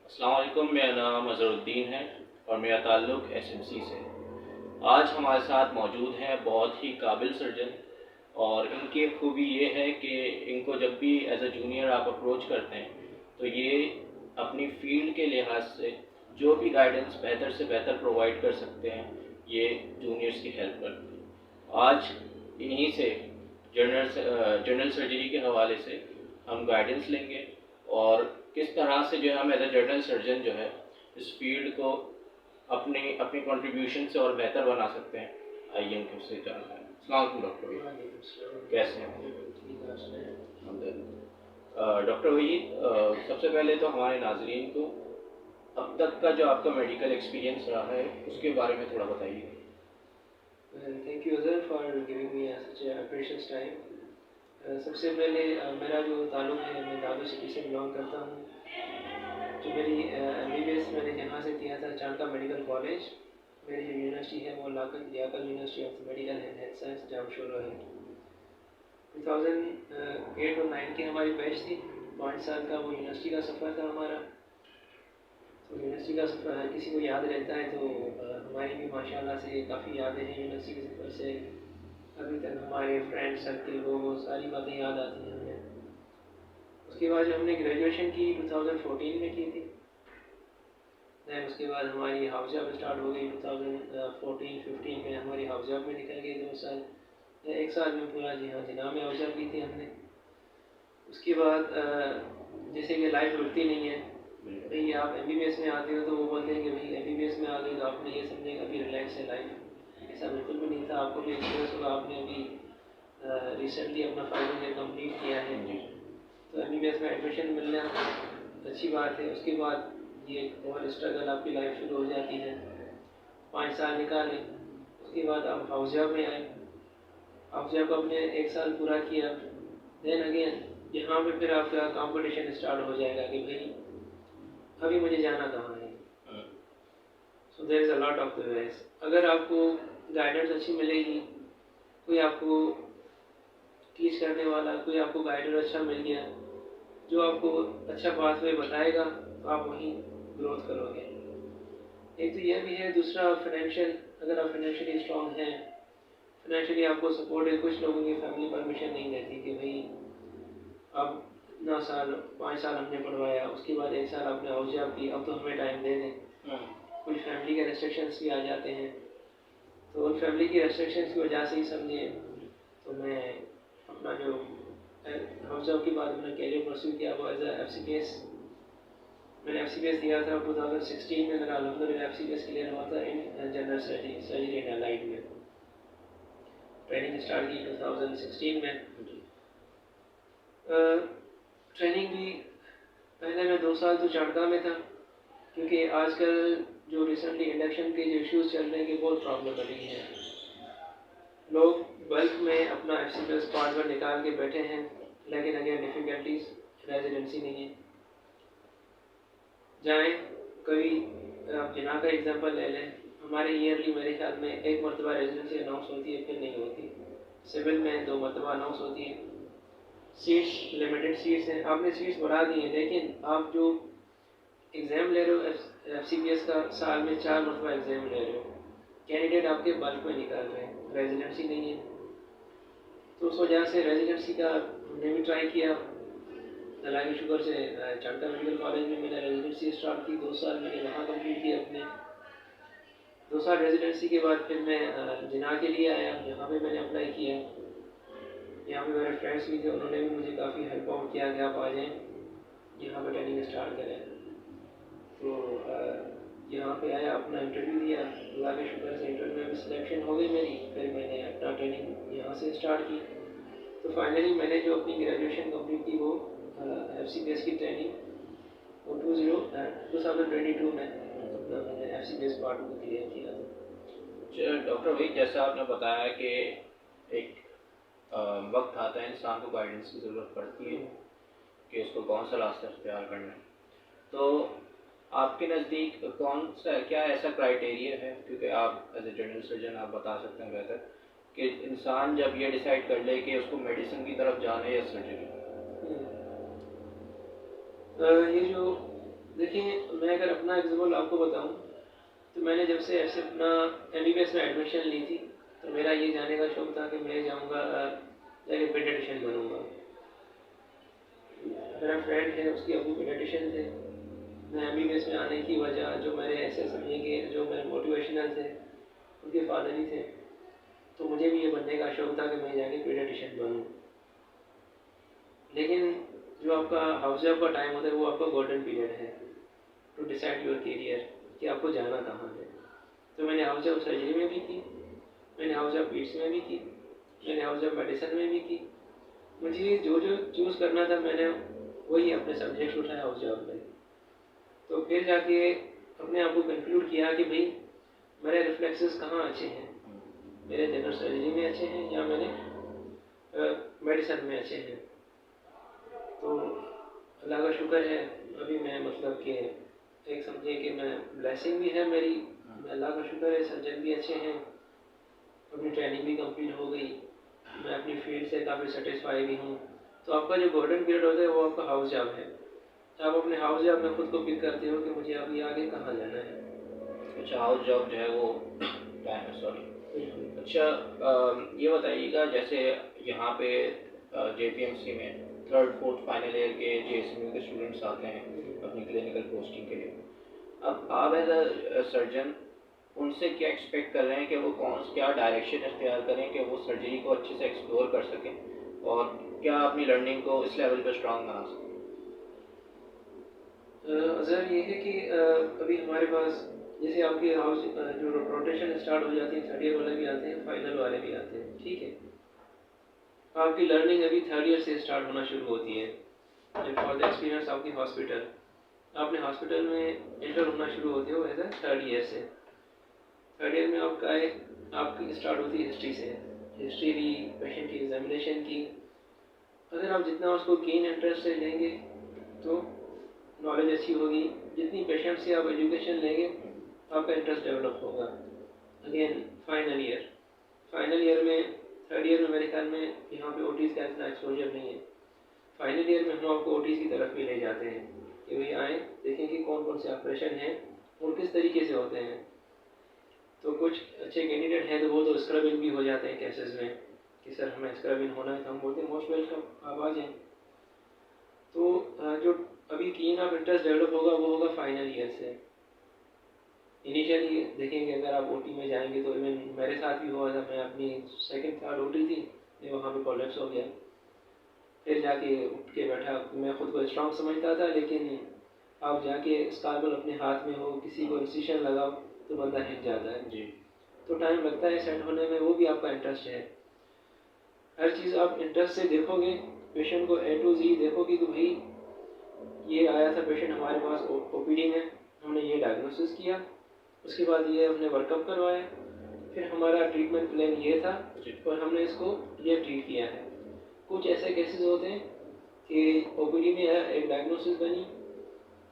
अस्सलाम वालेकुम, मेरा नाम अज़हरुद्दीन है और मेरा ताल्लुक़ एसएमसी से है। आज हमारे साथ मौजूद हैं बहुत ही काबिल सर्जन और इनकी एक खूबी ये है कि इनको जब भी एज़ अ जूनियर आप अप्रोच करते हैं तो ये अपनी फ़ील्ड के लिहाज से जो भी गाइडेंस बेहतर से बेहतर प्रोवाइड कर सकते हैं, ये जूनियर्स की हेल्प करते हैं। आज इन्हीं से जनरल सर्जरी के हवाले से हम गाइडेंस लेंगे और किस तरह से जो है हम एज ए जनरल सर्जन जो है इस फील्ड को अपने अपनी कंट्रीब्यूशन से और बेहतर बना सकते हैं। आइए हम उससे जानते हैं। अस्सलाम वालेकुम डॉक्टर वहीद, कैसे हैं? डॉक्टर वहीद, सबसे पहले तो हमारे नाजरीन को अब तक का जो आपका मेडिकल एक्सपीरियंस रहा है उसके बारे में थोड़ा बताइए। Thank you Azhar for giving me such A precious time. सबसे पहले मेरा जो ताल्लुक़ है, मैं दादू सिटी से बिलोंग करता हूँ। जो मेरी MBBS मैंने यहाँ से किया था चांका मेडिकल कॉलेज। मेरी जो यूनिवर्सिटी है वो Liaquat University of Medical and Health Science Jamshoro है। 2008 और 9 की हमारी बैच थी। 5 साल का वो यूनिवर्सिटी का सफ़र था हमारा। तो यूनिवर्सिटी का सफ़र हर किसी को याद रहता है, तो हमारी भी माशाल्लाह से काफ़ी यादें हैं यूनिवर्सिटी के सफ़र से। अभी तक हमारे फ्रेंड सर्किल वो सारी बातें याद आती हैं हमें। उसके बाद जब हमने ग्रेजुएशन की 2014 में की थी, दैन उसके बाद हमारी हाउस जॉब स्टार्ट हो गई। 2014-15 में हमारी हाउस जॉब में निकल गई 2 साल या 1 साल में पूरा। जी हाँ, जिना में हाउस जॉब की थी हमने। उसके बाद जैसे कि लाइफ रुकती नहीं है भाई। आप MBBS में आते हो तो वो बोलते हैं कि भाई MBBS में आ गए तो आपने ये समझेगा अभी रिलैक्स है लाइफ। ऐसा बिल्कुल भी नहीं था। आपको भी एक्सपीरियंस होगा, आपने अभी रिसेंटली अपना फाइनल ईयर कंप्लीट किया है, तो MBBS में एडमिशन मिलना अच्छी बात है। उसके बाद ये एक और स्ट्रगल आपकी लाइफ शुरू हो जाती है। 5 साल निकाले, उसके बाद आप हाउस जॉब में आए। हाउस जॉब आपने 1 साल पूरा किया, देन अगेन यहाँ पे फिर आपका कंपटीशन स्टार्ट हो जाएगा कि भाई अभी मुझे जाना कहाँ है। So there is a lot of the ways. अगर आपको गाइडेंस अच्छी मिलेगी, कोई आपको टीच करने वाला, कोई आपको गाइडर अच्छा मिल गया जो आपको अच्छा पाथवे बताएगा, तो आप वहीं ग्रोथ करोगे। एक तो यह भी है, दूसरा फाइनेंशियल। अगर आप फाइनेंशियली स्ट्रॉन्ग हैं, फाइनेंशियली आपको सपोर्ट है। कुछ लोगों की फैमिली परमिशन नहीं देती कि भाई अब इतना साल 5 साल हमने पढ़वाया, उसके बाद 1 साल आपने हाउस जॉब की, अब तो हमें टाइम दे दें। कुछ फैमिली के रेस्ट्रिक्शंस भी आ जाते हैं, तो उन फैमिली की रेस्ट्रिक्शंस की वजह से ही समझे तो मैं अपना जो हाउस जॉब के बाद मैंने कैरियर परस्यू किया वो एज FCPS। मैंने FCPS दिया था 2016 में। मेरा अल्हम्दुलिल्लाह FCPS क्लियर हुआ था in general surgery and allied में। ट्रेनिंग स्टार्ट की 2016 में। ट्रेनिंग भी पहले मैं 2 साल तो चांका में था, क्योंकि आजकल जो रिसेंटली इंडक्शन के जो इश्यूज़ चल रहे हैं कि बहुत प्रॉब्लम बनी है। लोग बल्क में अपना FCPS पार्ट पर निकाल के बैठे हैं, लेकिन अगेन डिफ़िकल्टीज, रेजिडेंसी नहीं है। जाएँ कभी आप जिना का एग्जांपल ले लें। हमारे ईयरली मेरे ख्याल में 1 मरतबा रेजिडेंसी अनाउंस होती है, फिर नहीं होती। सिविल में 2 मरतबा अनाउंस होती है। सीट्स लिमिटेड सीट्स हैं, आपने सीट्स बढ़ा दी हैं, लेकिन आप जो एग्ज़ाम ले रहे हो FCPS का, साल में 4 मरतबा एग्ज़ाम ले रहे हो। कैंडिडेट आपके बल्क में निकाल रहे हैं, रेजिडेंसी नहीं है। तो उस वजह से रेजिडेंसी का हमने भी ट्राई किया। अल्लाह के शुक्र से चांका मेडिकल कॉलेज में मैंने रेजिडेंसी स्टार्ट की। 2 साल मैंने वहाँ कंप्लीट किए अपने। 2 साल रेजिडेंसी के बाद फिर मैं जिना के लिए आया। यहाँ पे मैंने अप्लाई किया। यहाँ पे मेरे फ्रेंड्स भी थे, उन्होंने भी मुझे काफ़ी हेल्प आउट किया कि आप आ जाएँ, यहाँ पर ट्रेनिंग स्टार्ट करें। तो यहाँ पे आया, अपना इंटरव्यू दिया। अल्लाह के शुक्र से इंटरव्यू में भी सिलेक्शन हो गई मेरी। फिर मैंने अपना ट्रेनिंग यहाँ से स्टार्ट की। तो फाइनली मैंने जो अपनी ग्रेजुएशन कंप्लीट की वो FCPS की ट्रेनिंग वो 2022 में अपना मैंने FCPS पार्ट को क्लियर किया था। डॉक्टर भाई, जैसा आपने बताया कि एक वक्त आता है इंसान को गाइडेंस की ज़रूरत पड़ती है कि उसको कौन सा रास्ता इख्तियार करना है, तो आपके नज़दीक कौन सा, क्या ऐसा क्राइटेरिया है, क्योंकि आप एज ए जनरल सर्जन आप बता सकते हैं बेहतर, कि इंसान जब ये डिसाइड कर ले कि उसको मेडिसिन की तरफ जाना है या सर्जरी? ये जो देखिए, मैं अगर अपना एग्जाम्पल आपको बताऊं, तो मैंने जब से ऐसे अपना MBBS में एडमिशन ली थी, तो मेरा ये जाने का शौक था कि मैं जाऊंगा जाके पेडियाट्रिशियन बनूंगा। मेरा फ्रेंड है, उसके अबू पेडियाट्रिशियन थे। मैं MBBS में आने की वजह, जो मेरे ऐसे समझिए कि जो मेरे मोटिवेशनल थे, उनके फादर ही थे। तो मुझे भी ये बनने का शौक था कि मैं जाके पेडियाट्रिशियन बनूँ। लेकिन जो आपका हाउस जॉब का टाइम होता है, वो आपका गोल्डन पीरियड है टू डिसाइड योर करियर, कि आपको जाना कहाँ है। तो मैंने हाउस जॉब सर्जरी में भी की, मैंने हाउस जॉब पीट्स में भी की, मैंने हाउस जॉब मेडिसिन में भी की। मुझे जो जो चूज़ करना था, मैंने वही अपने सब्जेक्ट उठाया हाउस जॉब में। तो फिर जाके अपने आप को कंक्लूड किया कि भाई मेरे रिफ्लेक्सेस कहाँ अच्छे हैं, मेरे जनरल सर्जरी में अच्छे हैं या मेरे मेडिसिन में अच्छे हैं। तो अल्लाह का शुक्र है, अभी मैं मतलब कि एक समझिए कि मैं ब्लेसिंग भी है मेरी, अल्लाह का शुक्र है, सर्जन भी अच्छे हैं, अपनी ट्रेनिंग भी कंप्लीट हो गई, मैं अपनी फील्ड से काफ़ी सेटिस्फाई भी हूँ। तो आपका जो गोल्डन पीरियड होता है, वो आपका हाउस जॉब है। आप अपने हाउस जॉब में खुद को पिक करते हो कि मुझे अभी आगे कहाँ जाना है। अच्छा, हाउस जॉब जो है वो सॉरी। अच्छा, ये बताइएगा, जैसे यहाँ पे JPMC में थर्ड फोर्थ फाइनल ईयर के JSMU के स्टूडेंट्स आते हैं अपनी क्लिनिकल पोस्टिंग के लिए। अब आप एज अ सर्जन उनसे क्या एक्सपेक्ट कर रहे हैं कि वो क्या डायरेक्शन इख्तियार करें कि वो सर्जरी को अच्छे से एक्सप्लोर कर सकें और क्या अपनी लर्निंग को इस लेवल पर स्ट्रांग बना सकें? अज़र ये है कि अभी हमारे पास जैसे आपके हाउस जो रोटेशन स्टार्ट हो जाती है, थर्ड ईयर वाले भी आते हैं, फाइनल वाले भी आते हैं, ठीक है। आपकी लर्निंग अभी थर्ड ईयर से स्टार्ट होना शुरू होती है। फॉर द एक्सपीरियंस आपकी हॉस्पिटल, आपने हॉस्पिटल में एंटर होना शुरू होते हो एज ए थर्ड ईयर से। थर्ड ईयर में आपकी स्टार्ट होती है हिस्ट्री से, हिस्ट्री की, पेशेंट की एग्जामिनेशन की। अगर आप जितना उसको कीन इंटरेस्ट से लेंगे तो नॉलेज अच्छी होगी, जितनी पेशेंट से आप एजुकेशन लेंगे आपका इंटरेस्ट डेवलप होगा। अगेन फाइनल ईयर में, थर्ड ईयर में मेरे ख्याल में यहाँ पे ओटीज़ का इतना एक्सपोजर नहीं है। फाइनल ईयर में हम आपको ओटीज़ की तरफ भी ले जाते हैं कि भाई आए देखें कि कौन कौन से ऑपरेशन हैं और किस तरीके से होते हैं। तो कुछ अच्छे कैंडिडेट हैं तो वो तो स्क्रबिंग भी हो जाते हैं केसेस में कि सर हमें स्क्रबिंग होना है, तो हम बोलते हैं मोस्ट वेलकम, आप आ जाएँ। तो जो अभी कीन ऑफ इंटरेस्ट डेवलप होगा वो होगा फाइनल ईयर से। इनिशियली देखेंगे अगर आप ओटी में जाएंगे तो इवन मेरे साथ भी हुआ था, मैं अपनी सेकंड थर्ड ओटी थी, मैं वहाँ पे कोलैप्स हो गया, फिर जाके उठ के बैठा। मैं खुद को स्ट्रॉन्ग समझता था, लेकिन आप जाके स्कार्बल अपने हाथ में हो, किसी को इंसिशन लगाओ तो बंदा हिट जाता है जी। तो टाइम लगता है सेट होने में। वो भी आपका इंटरेस्ट है, हर चीज़ आप इंटरेस्ट से देखोगे, पेशेंट को A to Z देखोगे कि भाई ये आया था पेशेंट हमारे पास ओपीडी में, हमने ये डायग्नोसिस किया, उसके बाद ये हमने वर्कअप करवाया, फिर हमारा ट्रीटमेंट प्लान ये था और हमने इसको ये ट्रीट किया है। कुछ ऐसे केसेस होते हैं कि ओपीडी में एक डायग्नोसिस बनी,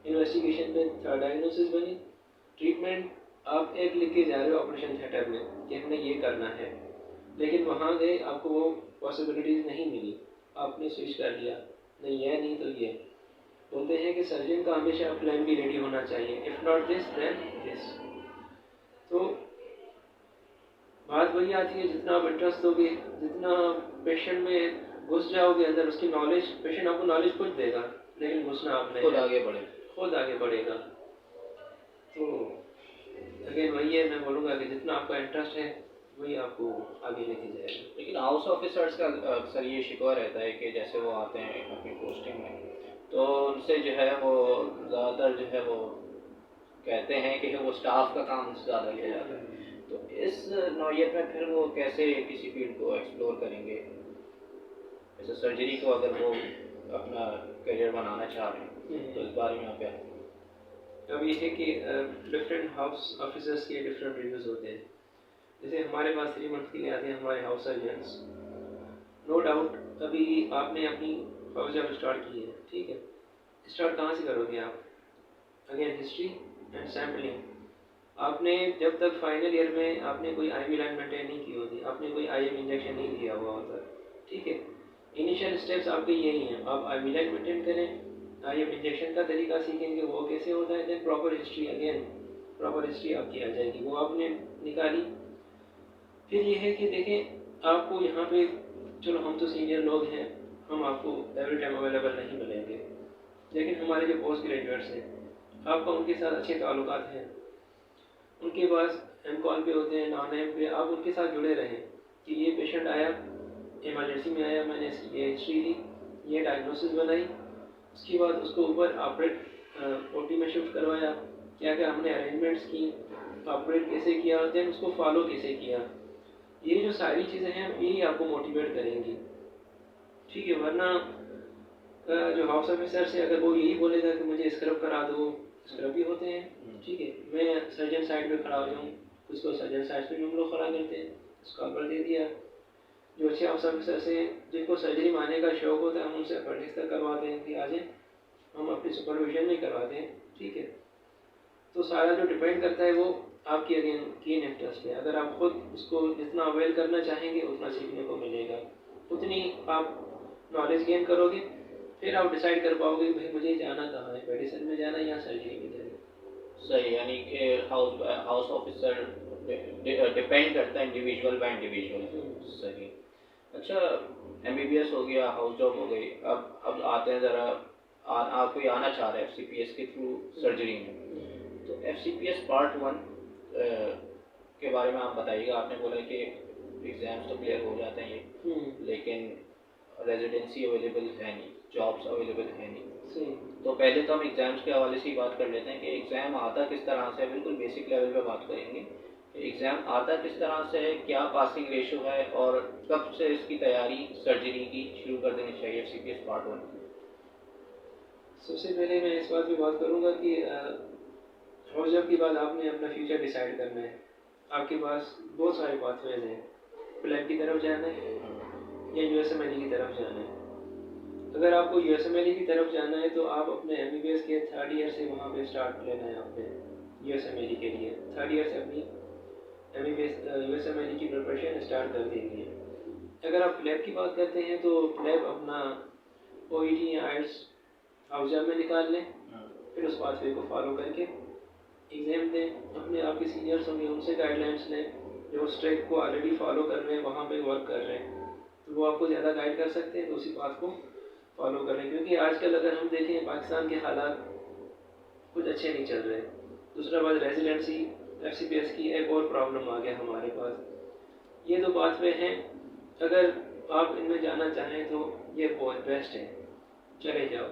इन्वेस्टिगेशन में थर्ड डायग्नोसिस बनी, ट्रीटमेंट आप एक लिख के जा रहे हो ऑपरेशन थिएटर में कि हमने ये करना है, लेकिन वहाँ गए आपको वो पॉसिबिलिटीज़ नहीं मिली, आपने स्विच कर लिया, नहीं ये नहीं तो ये। बोलते हैं कि सर्जन का हमेशा प्लान भी रेडी होना चाहिए, if not this then this. तो बात वही आती है, जितना आप इंटरेस्ट दोगे, जितना पेशेंट में घुस जाओगे अंदर, उसकी नॉलेज, पेशेंट आपको नॉलेज खुद देगा, लेकिन घुसना आपने खुद आगे बढ़े, खुद आगे बढ़ेगा। तो अगेन वही है, मैं बोलूँगा कि जितना आपका इंटरेस्ट है वही आपको आगे लेके जाएगा। लेकिन हाउस ऑफिसर्स का अक्सर ये शिकवा रहता है कि जैसे वो आते हैं अपनी पोस्टिंग में, तो उनसे जो है वो ज़्यादातर जो है वो कहते हैं कि वो स्टाफ का काम ज़्यादा लिया जाता है। तो इस नौयत में फिर वो कैसे किसी फील्ड को एक्सप्लोर करेंगे? जैसे सर्जरी को अगर वो अपना करियर बनाना चाह रहे हैं, तो इस बारे में आप क्या? अब ये है कि डिफरेंट हाउस ऑफिसर्स के डिफरेंट रिव्यूज़ होते हैं। जैसे हमारे पास 3 मंथ के लिए आते हैं हमारे हाउस सर्जन्स, नो डाउट अभी आपने अपनी हाउस जॉब स्टार्ट की है, ठीक है, स्टार्ट कहाँ से करोगे आप? Again history and sampling. आपने जब तक फाइनल ईयर में आपने कोई IV लाइन मेंटेन नहीं की होती, आपने कोई IM इंजेक्शन नहीं लिया हुआ होता, ठीक है। इनिशियल स्टेप्स आपके यही हैं, आप IV लाइन मेंटेन करें, आइए अब इंजेक्शन का तरीका सीखेंगे, वो कैसे होता है। Then proper history, again proper history आपकी आ जाएगी, वो आपने निकाली। फिर ये है कि देखें आपको यहाँ पे, चलो हम तो सीनियर लोग हैं, हम आपको एवरी टाइम अवेलेबल नहीं मिलेंगे, लेकिन हमारे जो पोस्ट ग्रेजुएट्स हैं आपका उनके साथ अच्छे ताल्लुकात हैं, उनके पास एम कॉल पे होते हैं, नॉन एम पे, आप उनके साथ जुड़े रहें कि ये पेशेंट आया, इमरजेंसी में आया, मैंने इसकी ये हिस्ट्री ली, ये डायग्नोसिस बनाई, उसके बाद उसको ऊपर ऑपरेट ओटी में शिफ्ट करवाया, क्या क्या हमने अरेंजमेंट्स की, ऑपरेट कैसे किया, देन उसको फॉलो कैसे किया। ये जो सारी चीज़ें हैं यही आपको मोटिवेट करेंगी, ठीक है। वरना जो हाउस ऑफिसर से अगर वो यही बोलेगा कि मुझे स्क्रब करा दो, स्क्रब भी होते हैं, ठीक है, मैं सर्जन साइड पे खड़ा हो जाऊँ, उसको सर्जन साइड पे भी हम लोग खड़ा करते हैं, स्कॉलर दे दिया। जो अच्छे हाउस ऑफिसर से जिनको सर्जरी मारने का शौक होता है हम उनसे अपेंडिक्स तक करवाते हैं कि आ जाए, हम अपनी सुपरविजन में करवाते हैं, ठीक है। तो सारा जो डिपेंड करता है वो आपकी अगेन कीन इंटरेस्ट है। अगर आप खुद उसको जितना अवेल करना चाहेंगे उतना सीखने को मिलेगा, उतनी आप नॉलेज गेन करोगे, फिर आप डिसाइड कर पाओगे कि भाई मुझे जाना कहाँ है, मेडिसिन में जाना है या सर्जरी में जाना। सही, यानी कि हाउस ऑफिसर डिपेंड करता है इंडिविजुअल बाय इंडिविजुअल। सही। अच्छा, एमबीबीएस हो गया, हाउस जॉब हो गई, अब आते हैं ज़रा, आप कोई आना चाह रहे हैं एफसीपीएस के थ्रू सर्जरी में, तो एफसीपीएस पार्ट 1 के बारे में आप बताइएगा। आपने बोला कि एग्ज़ाम्स तो क्लियर हो जाते हैं ये, लेकिन रेजिडेंसी अवेलेबल है नहीं, जॉब्स अवेलेबल है नहीं। तो पहले तो हम एग्ज़ाम्स के हवाले से ही बात कर लेते हैं कि एग्ज़ाम आता किस तरह से, बिल्कुल बेसिक लेवल पे बात करेंगे। एग्ज़ाम आता किस तरह से है, क्या पासिंग रेशो है, और कब से इसकी तैयारी सर्जरी की शुरू कर देनी चाहिए एफसीपीएस पार्ट 1? सबसे पहले मैं इस बात पे बात करूँगा कि हाउस जॉब के बाद आपने अपना फ्यूचर डिसाइड करना है। आपके पास बहुत सारे पाथवेज हैं, प्लेब की तरफ जाना है या यूएसएमएलई की तरफ जाना है। अगर आपको यूएसएमएलई की तरफ जाना है तो आप अपने एमबीबीएस के 3rd ईयर से वहाँ पे स्टार्ट लेना है आपने यूएसएमएलई के लिए। 3rd ईयर से अपनी एमबीबीएस यूएसएमएलई की प्रिपरेशन स्टार्ट कर देंगे। अगर आप प्लेब की बात करते हैं तो प्लेब अपना ओईटी या आइल्स हाउस जॉब में निकाल लें, फिर उस पाथवे को फॉलो करके एग्ज़ाम दें। अपने आपके सीनियर्स होंगे उनसे गाइडलाइंस लें, जो उस ट्रैक को ऑलरेडी फॉलो कर रहे हैं, वहाँ पे वर्क कर रहे हैं, तो वो आपको ज़्यादा गाइड कर सकते हैं, तो उसी पाथ को फॉलो कर रहे हैं। क्योंकि आजकल अगर हम देखें पाकिस्तान के हालात कुछ अच्छे नहीं चल रहे। दूसरा बात रेजिडेंसी एफसीपीएस की एक और प्रॉब्लम आ गया हमारे पास। ये दो पाथवे हैं, अगर आप इनमें जाना चाहें तो ये बहुत बेस्ट है, चले जाओ।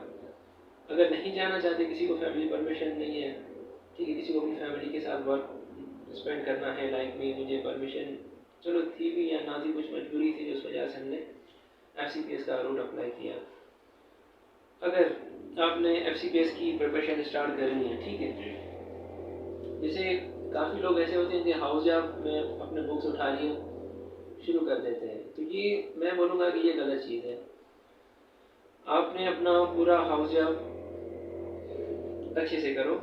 अगर नहीं जाना चाहते, किसी को फैमिली परमिशन नहीं है, ठीक है, किसी को अपनी फैमिली के साथ वर्क स्पेंड करना है, लाइक में मुझे परमिशन चलो थी भी या ना थी, कुछ मजबूरी थी जिस वजह से हमने एफसीपीएस का रूट अप्लाई किया। अगर आपने एफसीपीएस की प्रिपरेशन स्टार्ट करनी है, ठीक है, जैसे काफ़ी लोग ऐसे होते हैं कि हाउस जॉब में अपने बुक्स उठा लिए शुरू कर देते हैं, तो ये मैं बोलूँगा कि ये गलत चीज़ है। आपने अपना पूरा हाउस जॉब अच्छे से करो,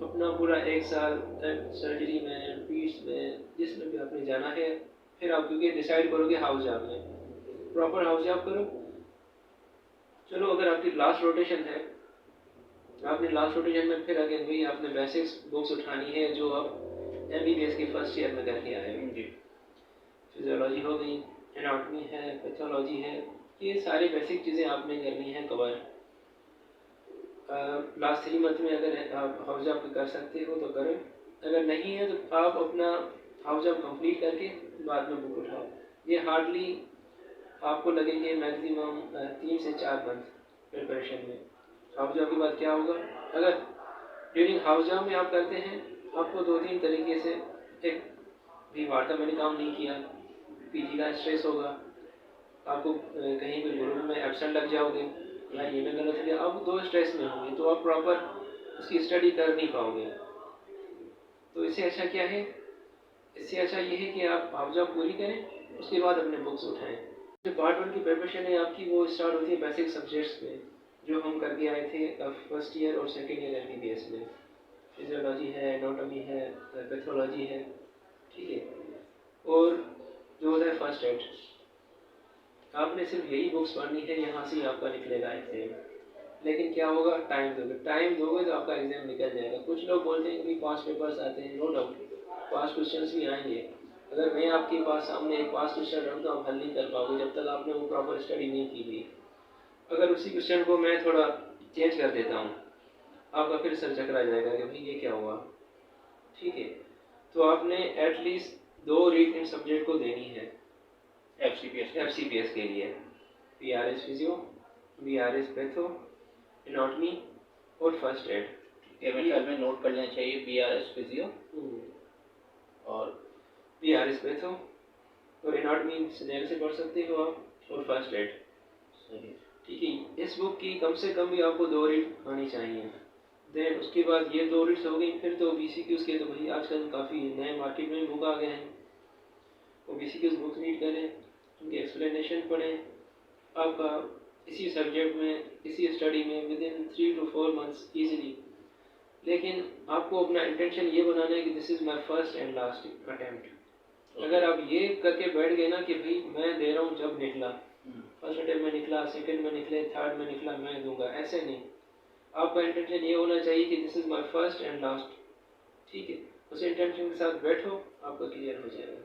अपना पूरा 1 साल सर्जरी में, पीट्स में, जिसमें भी आपने जाना है, फिर आप क्योंकि डिसाइड करोगे हाउस जॉब में, प्रॉपर हाउस जॉब करो। चलो अगर आपकी लास्ट रोटेशन है, आपने लास्ट रोटेशन में फिर अगेन वही आपने बेसिक्स बुक्स उठानी है जो आप एमबीबीएस के 1st ईयर में करके आए हैं जी। फिजियोलॉजी हो गई, एनाटॉमी है, पैथोलॉजी है, ये सारी बेसिक चीज़ें आपने करनी है कवर। लास्ट 3 मंथ में अगर आप हाउस जॉब कर सकते हो तो करें, अगर नहीं है तो आप अपना हाउस जॉब कंप्लीट करके बाद में बुक उठाओ। ये हार्डली आपको लगेंगे मैक्सिमम 3 से 4 मंथ प्रिपरेशन में। हाउस जॉब के बाद क्या होगा, अगर ड्यूरिंग हाउस जॉब में आप करते हैं, आपको 2-3 तरीके से, एक भी वार्ता मैंने काम नहीं किया, पीजी का स्ट्रेस होगा, आपको कहीं भी ग्रुप में एब्सेंट लग जाओगे, या ये में गलत हो गया, आप 2 स्ट्रेस में होंगे, तो आप प्रॉपर उसकी स्टडी कर नहीं पाओगे। तो इससे अच्छा क्या है, इससे अच्छा ये है कि आप हाउस जॉब पूरी करें, उसके बाद अपने बुक्स उठाएं। जो पार्ट 1 की प्रिपरेशन है आपकी, वो स्टार्ट होती है बेसिक सब्जेक्ट्स में जो हम करके आए थे 1st ईयर और 2nd ईयर एमबीबीएस में। फिजियोलॉजी है, एनाटॉमी है, पैथोलॉजी है, ठीक है, और जो होता है फर्स्ट एड। आपने सिर्फ यही बुक्स पढ़नी है, यहाँ से आपका निकलेगा एग्जाम। लेकिन क्या होगा, टाइम दोगे तो आपका एग्ज़ाम निकल जाएगा। कुछ लोग बोलते हैं कि भाई पास पेपर्स आते हैं, नो डाउट पास क्वेश्चंस भी आएंगे। अगर मैं आपके पास सामने एक पास क्वेश्चन रख दूँ, आप हल नहीं कर पाओगे जब तक आपने वो प्रॉपर स्टडी नहीं की हुई। अगर उसी क्वेश्चन को मैं थोड़ा चेंज कर देता हूँ, आपका फिर सर चकरा जाएगा कि भाई ये क्या हुआ। ठीक है, तो आपने एटलीस्ट 2 रीड इन सब्जेक्ट को देनी है FCPS के लिए, BRS physio, BRS patho, anatomy और फर्स्ट एड। मेरे ख्याल में नोट कर लेना चाहिए BRS फिजियो और BRS पैथो और एनाटॉमी से पढ़ सकते हो आप, और फर्स्ट एड। सही। ठीक है, इस बुक की कम से कम भी आपको 2 रीड आनी चाहिए। देन उसके बाद ये 2 रीड्स हो गई, फिर तो BCQs के तो भाई आजकल काफ़ी नए मार्केट में बुक आ गए हैं, वो BCQs बुक रीड करें, उनकी एक्सप्लेनेशन पढ़ें। आपका इसी सब्जेक्ट में, इसी स्टडी में with in 3 to 4 months easily. लेकिन आपको अपना इंटेंशन ये बनाना है कि this is my first and last attempt. अगर आप ये करके बैठ गए ना कि भाई मैं दे रहा हूँ, जब निकला फर्स्ट अटैम्प्ट में निकला, सेकंड में निकले, थर्ड में निकला, मैं दूंगा, ऐसे नहीं। आपका इंटेंशन ये होना चाहिए कि this is my first and last. ठीक है, उस इंटेंशन के साथ बैठो, आपका क्लियर हो जाएगा।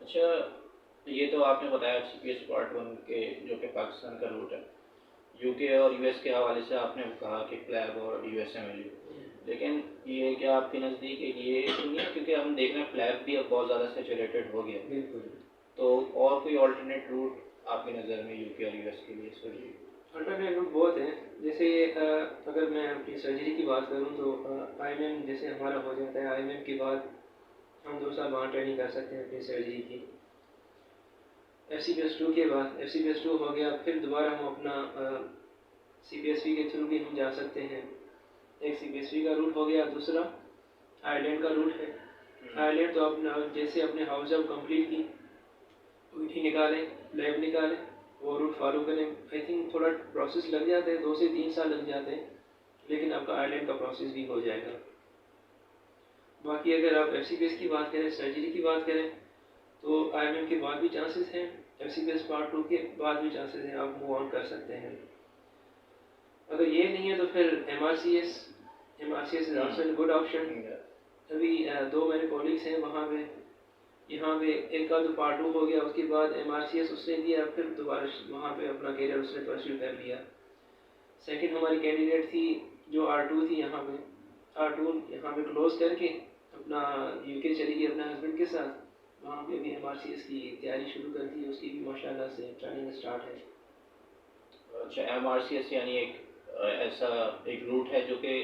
अच्छा, ये तो आपने बताया CPS पार्ट 1 के जो कि पाकिस्तान का रूट है। UK और US के हवाले से आपने कहा कि प्लैब और USMLU, लेकिन ये क्या आपके नज़दीक ये तो नहीं है, क्योंकि हम देख रहे हैं प्लैब भी अब बहुत ज़्यादा सैचुरेटेड हो गया, बिल्कुल। तो और कोई ऑल्टरनेट रूट आपकी नज़र में UK और US के लिए सर्जरी? अल्टरनेट रूट बहुत हैं। जैसे अगर मैं अपनी सर्जरी की बात करूं तो IMM जैसे हमारा हो जाता है, IMM के बाद हम 2 साल वहाँ ट्रेनिंग कर सकते हैं अपनी सर्जरी की। FCPS 2 के बाद, FCPS 2 हो गया, फिर दोबारा हम अपना CPSV के थ्रू भी हम जा सकते हैं। एक CPSV का रूट हो गया, दूसरा आयरलैंड का रूट है। आयरलैंड तो अपना जैसे अपने हाउस जब कंप्लीट की, UT निकालें, लैब निकालें, वो रूट फॉलो करें। आई थिंक थोड़ा प्रोसेस लग जाता है, 2 से 3 साल लग जाते हैं, लेकिन आपका आयरलैंड का प्रोसेस भी हो जाएगा। बाकी अगर आप FCPS की बात करें, सर्जरी की बात करें, तो IMM के बाद भी चांसेस हैं, FCPS पार्ट 2 के बाद भी चांसेस हैं, आप मूव ऑन कर सकते हैं। अगर ये नहीं है तो फिर MRCS is also good option. अभी 2 मेरे कॉलीग्स हैं वहाँ पे, यहाँ पे एक का तो पार्ट 2 हो गया, उसके बाद MRCS उसने दिया, फिर दोबारा वहाँ पे अपना करियर उसने परस्यू कर लिया। सेकंड हमारी कैंडिडेट थी जो R2 थी, यहाँ पे R2 यहाँ पे क्लोज करके अपना UK चली गई अपने हस्बैंड के साथ। वहाँ पे भी MRCS की तैयारी शुरू कर दी, उसकी भी माशाल्लाह से ट्रेनिंग स्टार्ट है। अच्छा, MRCS यानी एक ऐसा एक रूट है जो कि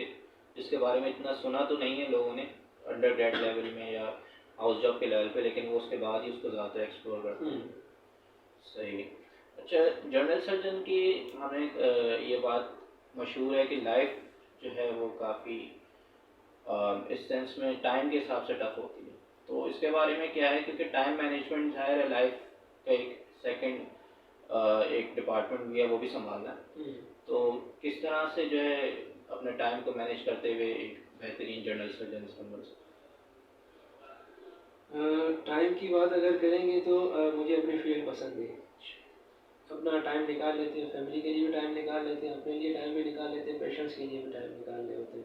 जिसके बारे में इतना सुना तो नहीं है लोगों ने अंडर ग्रेड लेवल में या हाउस जॉब के लेवल पे, लेकिन वो उसके बाद ही उसको ज़्यादा एक्सप्लोर करते हैं। सही। अच्छा, जनरल सर्जन की हमें ये बात मशहूर है कि लाइफ जो है वो काफ़ी इस सेंस में टाइम के हिसाब से टफ होती है, तो इसके बारे में क्या है, क्योंकि टाइम मैनेजमेंट ज़ाहिर है लाइफ का एक सेकंड एक डिपार्टमेंट भी है, वो भी संभालना है। तो किस तरह से जो है अपने टाइम को मैनेज करते हुए एक बेहतरीन जनरल सर्जन बन सकते? टाइम की बात अगर करेंगे तो मुझे अपनी फील्ड पसंद है। अपना टाइम निकाल लेते हैं, फैमिली के लिए भी टाइम निकाल लेते हैं, अपने लिए टाइम भी निकाल लेते हैं, पेशेंट्स के लिए भी टाइम निकाल रहे होते हैं।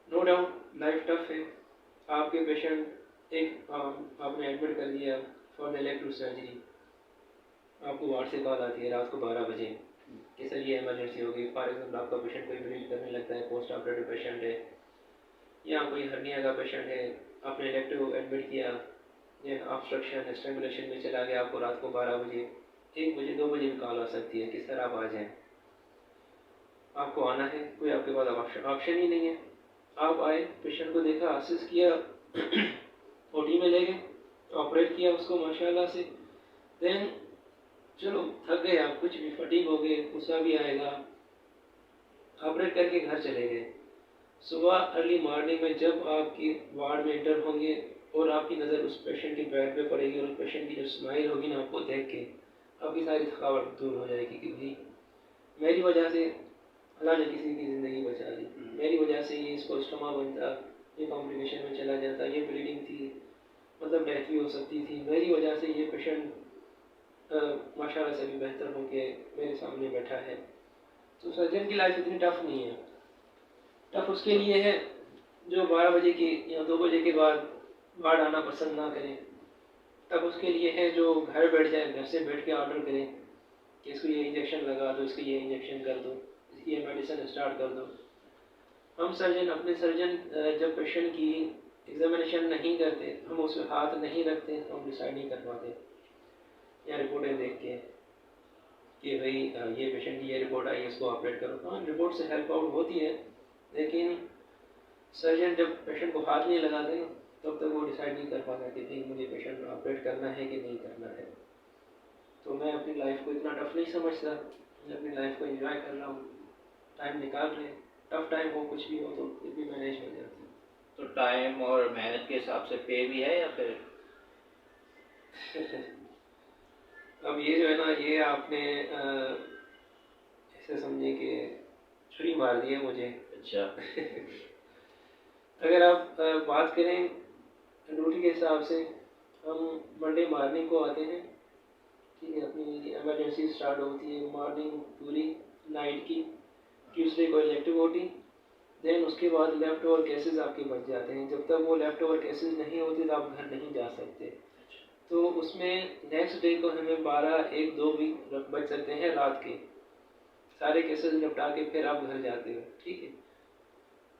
नो डाउट लाइफ टफ है। आपके पेशेंट एक आपने एडमिट कर दिया फॉर द इलेक्टिव सर्जरी, आपको वार्ड से कॉल आती है रात को 12 बजे कि सर ये इमरजेंसी हो गई। फॉर एग्जाम्पल आपका पेशेंट कोई ब्लीड करने लगता है, पोस्ट ऑपरेटिव पेशेंट है या कोई हर्निया का पेशेंट है, आपने इलेक्टिव एडमिट किया या ऑब्स्ट्रक्शन स्ट्रैंगुलेशन में चला गया, आपको रात को 12 बजे 1 बजे 2 बजे भी कॉल आ सकती है कि सर आप आ जाएँ, आपको आना है, कोई आपके पास ऑप्शन ही नहीं है। आप आए, पेशेंट को देखा, असिस्ट किया, OT में ले गए, ऑपरेट किया उसको माशाल्लाह से, देन चलो थक गए आप, कुछ भी फटीग हो गए, गुस्सा भी आएगा, ऑपरेट करके घर चले गए। सुबह अर्ली मॉर्निंग में जब आपकी वार्ड में इंटर होंगे और आपकी नज़र उस पेशेंट के बेड पे पड़ेगी और उस पेशेंट की जो स्माइल होगी ना आपको देख के, आपकी सारी थकावट दूर हो जाएगी कि भाई मेरी वजह से अल्लाह ने किसी की ज़िंदगी बचा दी, मेरी वजह से ये इसको स्टमा बनता, ये कॉम्प्लिकेशन में चला जाता, ये ब्लीडिंग थी, मतलब डेथ भी हो सकती थी, मेरी वजह से ये पेशेंट माशाल्लाह से भी बेहतर होके मेरे सामने बैठा है। तो सर्जन की लाइफ इतनी टफ नहीं है। टफ उसके लिए है जो 12 बजे के या 2 बजे के बाद वार्ड आना पसंद ना करें। तब उसके लिए है जो घर बैठ जाए, घर से बैठ के ऑर्डर करें कि इसको ये इंजेक्शन लगा दो, इसको ये इंजेक्शन कर दो, इसकी ये मेडिसिन स्टार्ट कर दो। हम सर्जन अपने सर्जन जब पेशेंट की एग्जामिनेशन नहीं करते, हम उस पर हाथ नहीं रखते, हम डिसाइड नहीं कर पाते या रिपोर्टें देख के कि भाई ये पेशेंट की ये रिपोर्ट आई, इसको ऑपरेट करो। हाँ, रिपोर्ट से हेल्प आउट होती है, लेकिन सर्जन जब पेशेंट को हाथ नहीं लगाते तब तक वो डिसाइड नहीं कर पाता कि भाई मुझे पेशेंट को ऑपरेट करना है कि नहीं करना है। तो मैं अपनी लाइफ को इतना टफ नहीं समझता, मैं अपनी लाइफ को एंजॉय कर रहा हूँ, टाइम निकाल रहे हैं। टफ टाइम हो, कुछ भी हो, तो फिर भी मैनेज हो जाती है। तो टाइम और मेहनत के हिसाब से पे भी है या फिर अब ये जो है ना, ये आपने ऐसे समझे कि छुरी मार दी है मुझे। अच्छा। अगर आप बात करें ड्यूटी के हिसाब से, हम मंडे मॉर्निंग को आते हैं, ठीक है, अपनी इमरजेंसी स्टार्ट होती है मॉर्निंग पूरी नाइट की। ट्यूसडे को इलेक्टिव ओटी, देन उसके बाद लेफ़्ट ओवर केसेस आपके बच जाते हैं। जब तक वो लेफ़्ट ओवर केसेस नहीं होते तो आप घर नहीं जा सकते। तो उसमें नेक्स्ट डे को हमें 12, 1, 2 वीक बच सकते हैं रात के। सारे केसेस निपटा के फिर आप घर जाते हो, ठीक है।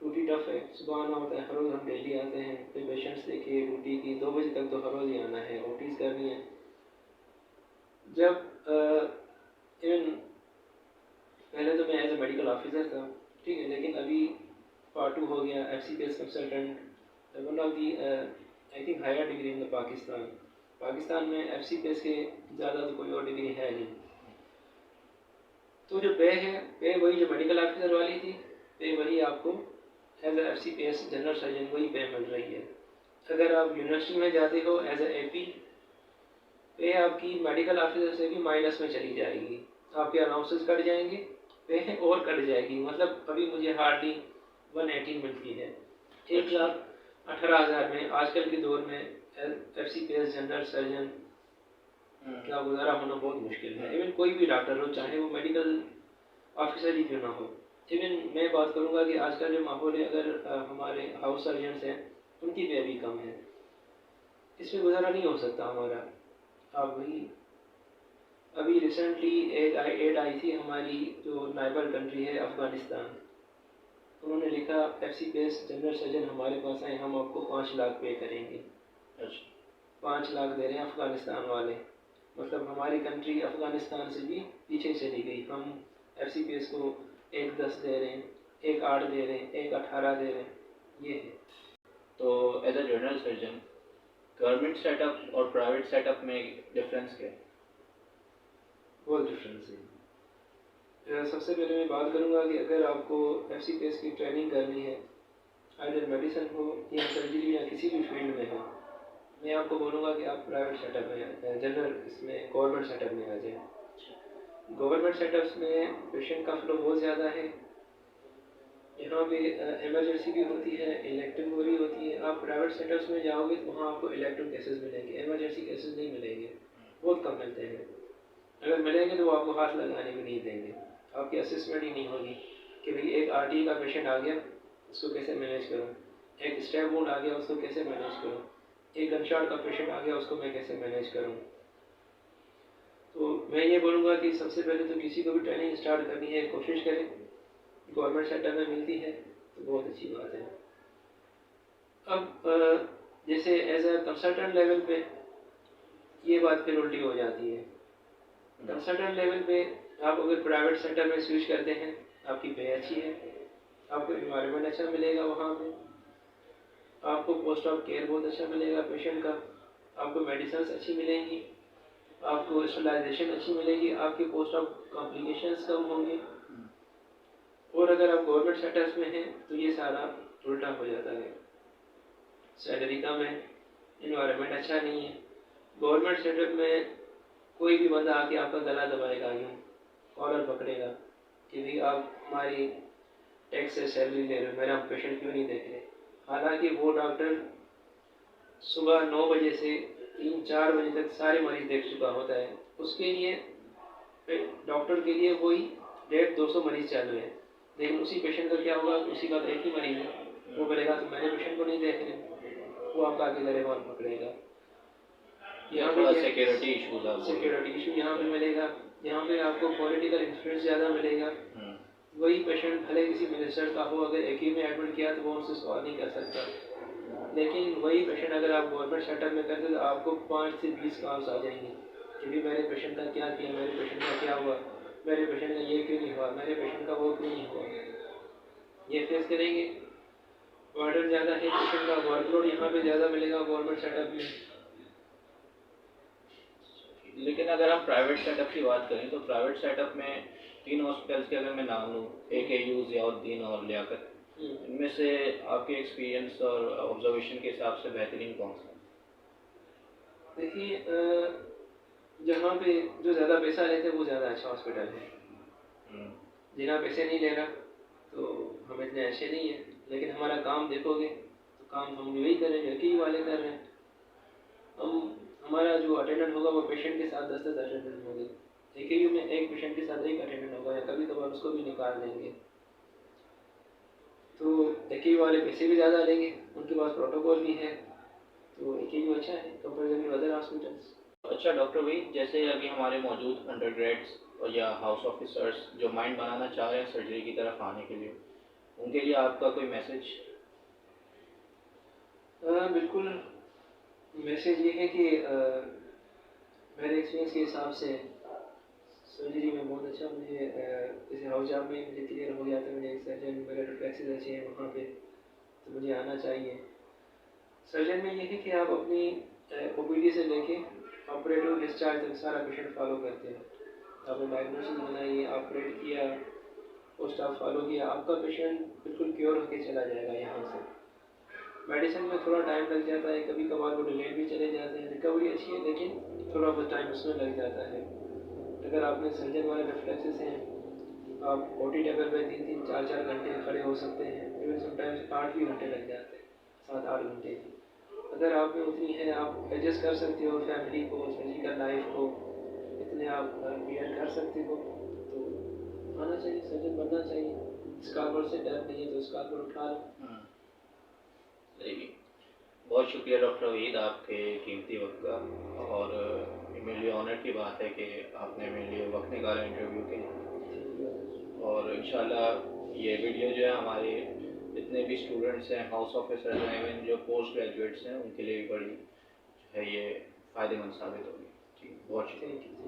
ड्यूटी टफ है, सुबह आना होता है, हर रोज़ हम डेली आते हैं, फिर पेशेंट्स देखिए ड्यूटी की 2 बजे तक तो हर रोज़ ही आना है, ओटीज़ करनी है। जब इवन पहले तो मैं एज ए मेडिकल ऑफिसर था, ठीक है, लेकिन अभी पार्ट 2 हो गया, FCPS consultant, one of the I think higher degree in Pakistan. Pakistan में FCPS के ज़्यादा तो कोई और डिग्री है नहीं। तो जो पे है, पे वही जो मेडिकल ऑफिसर वाली थी, पे वही आपको as a FCPS general surgeon वही पे मिल रही है। अगर आप यूनिवर्सिटी में जाते हो एज ए AP, पे आपकी मेडिकल ऑफिसर से भी माइनस में चली जाएगी, आपके अलाउंसेस कट जाएंगे, पे और कट जाएगी। मतलब अभी मुझे हार्डली 118 मिलती है, 1,18,000 में। आजकल के दौर में FCPS जनरल सर्जन का गुजारा होना बहुत मुश्किल है। इवन कोई भी डॉक्टर हो, चाहे वो मेडिकल ऑफिसर ही क्यों ना हो। इवन मैं बात करूँगा कि आजकल जो माहौल है, अगर हमारे हाउस सर्जन्स हैं उनकी पे भी कम है, इसमें गुजारा नहीं हो सकता हमारा। आप वही अभी रिसेंटली एक एड आई थी हमारी जो नाइबर कंट्री है अफ़गानिस्तान, उन्होंने लिखा FCPS जनरल सर्जन हमारे पास आए, हम आपको 5 लाख पे करेंगे। अच्छा, 5 लाख दे रहे हैं अफ़गानिस्तान वाले। मतलब हमारी कंट्री अफ़गानिस्तान से भी पीछे चली गई। हम FCPS को 1,10 दे रहे हैं, 1,8 दे रहे हैं, 1,18 दे रहे हैं, ये है। तो as a general surgeon government setup और प्राइवेट सेटअप में डिफरेंस क्या है? बहुत डिफरेंस है। सबसे पहले मैं बात करूंगा कि अगर आपको FCPS की ट्रेनिंग करनी है, आइदर मेडिसिन हो या सर्जरी या किसी भी फील्ड में हो, मैं आपको बोलूँगा कि आप प्राइवेट सेटअप में, जनरल इसमें गवर्नमेंट सेटअप में आ जाए। गवर्नमेंट सेटअप्स में पेशेंट का फ्लो बहुत ज़्यादा है, यहाँ पे इमरजेंसी भी होती है, इलेक्टिव भी होती है। आप प्राइवेट सेटअप्स में जाओगे तो वहाँ आपको इलेक्टिव केसेस मिलेंगे, इमरजेंसी केसेस नहीं मिलेंगे, बहुत कम मिलते हैं। अगर मिलेंगे तो वो आपको हाथ लगाने भी नहीं देंगे, आपकी असेसमेंट ही नहीं होगी कि भाई एक RTE का पेशेंट आ गया, उसको कैसे मैनेज करूँ, एक स्टैब वुंड आ गया, उसको कैसे मैनेज करूँ, एक गनशॉट का पेशेंट आ गया, उसको मैं कैसे मैनेज करूँ। तो मैं ये बोलूँगा कि सबसे पहले तो किसी को भी ट्रेनिंग स्टार्ट करनी है, कोशिश करें, गवर्नमेंट सेक्टर में मिलती है तो बहुत अच्छी बात है। अब जैसे एज ए कंसल्टेंट लेवल पे ये बात फिर उल्टी हो जाती है। कंसल्टेंट लेवल पे आप अगर प्राइवेट सेक्टर में स्विच करते हैं, आपकी पे अच्छी है, आपको इन्वायरमेंट अच्छा मिलेगा, वहाँ पे आपको पोस्ट ऑफ केयर बहुत अच्छा मिलेगा पेशेंट का, आपको मेडिसिन अच्छी मिलेंगी, आपको स्टेलाइजेशन अच्छी मिलेगी, आपके पोस्ट ऑफ कॉम्प्लिकेशंस कम होंगे। और अगर आप गवर्नमेंट सेक्टर्स में हैं तो ये सारा उल्टा हो जाता है, सैलरी कम है, इन्वायरमेंट अच्छा नहीं है। गवर्नमेंट सेटअप में कोई भी बंदा आके आपका गला दबाएगा, यूँ कॉलर पकड़ेगा कि भाई आप हमारी टैक्स से सैलरी ले रहे हो, मेरा पेशेंट क्यों नहीं देख रहे। हालांकि वो डॉक्टर सुबह 9 बजे से 3-4 बजे तक सारे मरीज देख चुका होता है, उसके लिए डॉक्टर के लिए वही 150-200 मरीज़ चालू हैं, लेकिन उसी पेशेंट का क्या होगा, उसी का तो एक ही मरीज़ है, वो बोलेगा तो मेरे पेशेंट को नहीं देख रहे, वो आपका अकेला रिकॉर्ड पकड़ेगा। यहाँ थोड़ा पे सिक्योरिटी इशूज आप बोल रहे सिक्योरिटी इशू यहाँ पे मिलेगा, यहाँ पे आपको पॉलिटिकल इन्फ्लुएंस ज़्यादा मिलेगा। हैं। वही पेशेंट भले किसी मिनिस्टर का हो, अगर एक ही में एडमिट किया तो वो उससे सवाल नहीं कर सकता, लेकिन वही पेशेंट अगर आप गवर्नमेंट सेटअप में करते तो आपको 5 से 20 कॉल्स आ जाएंगे कि भी मेरे पेशेंट का क्या किया, मेरे पेशेंट का क्या हुआ, मेरे पेशेंट का ये क्यों नहीं हुआ, मेरे पेशेंट का वो क्यों नहीं हुआ, ये फेस करेंगे। बर्डन ज़्यादा है पेशेंट का, वर्कलोड यहाँ पे ज़्यादा मिलेगा गवर्नमेंट सेटअप में। लेकिन अगर हम प्राइवेट सेटअप की बात करें तो प्राइवेट सेटअप में 3 हॉस्पिटल्स के अगर मैं नाम लूँ, AKU, ज़ियाउद्दीन और लियाकत, इनमें से आपके एक्सपीरियंस और ऑब्जर्वेशन के हिसाब से बेहतरीन कौन सा है? देखिए, जहाँ पे जो ज़्यादा पैसा लेते हैं वो ज़्यादा अच्छा हॉस्पिटल है। जितना पैसे नहीं ले रहा तो हम इतने अच्छे नहीं हैं, लेकिन हमारा काम देखोगे तो काम हम वही कर रहे हैं, AKU वाले कर रहे हैं। हमारा जो अटेंडेंट होगा वो पेशेंट के साथ 10-10 अटेंडेंट होंगे, AKU में एक पेशेंट के साथ एक अटेंडेंट होगा, या कभी कभार उसको भी निकाल देंगे। तो AKU वाले पैसे भी ज़्यादा लेंगे, उनके पास प्रोटोकॉल भी है, तो AKU अच्छा है कंपेरेटिव टू अदर हॉस्पिटल्स। अच्छा डॉक्टर भाई, जैसे अभी हमारे मौजूद अंडरग्रेड्स या हाउस ऑफिसर्स जो माइंड बनाना चाह रहे हैं सर्जरी की तरफ आने के लिए, उनके लिए आपका कोई मैसेज? बिल्कुल, मैसेज ये है कि मेरे एक्सपीरियंस के हिसाब से सर्जरी में बहुत अच्छा मुझे, जैसे हाउस जॉब में मुझे क्लियर हो गया था, मुझे एक सर्जन मेरे रिफ्लेक्सेस अच्छे हैं वहाँ पे, तो मुझे आना चाहिए। सर्जन में ये है कि आप अपनी OPD से लेके ऑपरेटिव डिस्चार्ज तक सारा पेशेंट फॉलो करते हैं। आपने डायग्नोसिस बनाई, ऑपरेट किया, पोस्ट आप फॉलो किया, आपका पेशेंट बिल्कुल क्योर होकर चला जाएगा यहाँ से। मेडिसिन में थोड़ा टाइम लग जाता है, कभी कभार वो डिलेड भी चले जाते हैं, रिकवरी अच्छी है लेकिन थोड़ा बहुत टाइम उसमें लग जाता है। अगर आपने सर्जन वाले रिफ्लेक्सेस हैं, आप OT टेबल पर 3-3, 4-4 घंटे खड़े हो सकते हैं, इवन समटाइम्स 8 भी घंटे लग जाते हैं, 7-8 घंटे भी। अगर आप में उतनी है, आप एडजस्ट कर सकते हो फैमिली को, फिजिकल लाइफ को, इतने आप बियर कर सकते हो, तो आना चाहिए, सर्जन बनना चाहिए। स्कार्पर से डर नहीं है तो स्कार्पर उठा लो। सही। बहुत शुक्रिया डॉक्टर वहीद आपके कीमती वक्त का, और मेरे लिए ऑनर की बात है कि आपने मेरे लिए वक्त निकाला इंटरव्यू के लिए। और इंशाल्लाह ये वीडियो जो है हमारे जितने भी स्टूडेंट्स हैं, हाउस ऑफिसर्स हैं, इवन जो पोस्ट ग्रेजुएट्स हैं, उनके लिए भी बड़ी जो है ये फ़ायदेमंद साबित होगी। ठीक, बहुत शुक्रिया।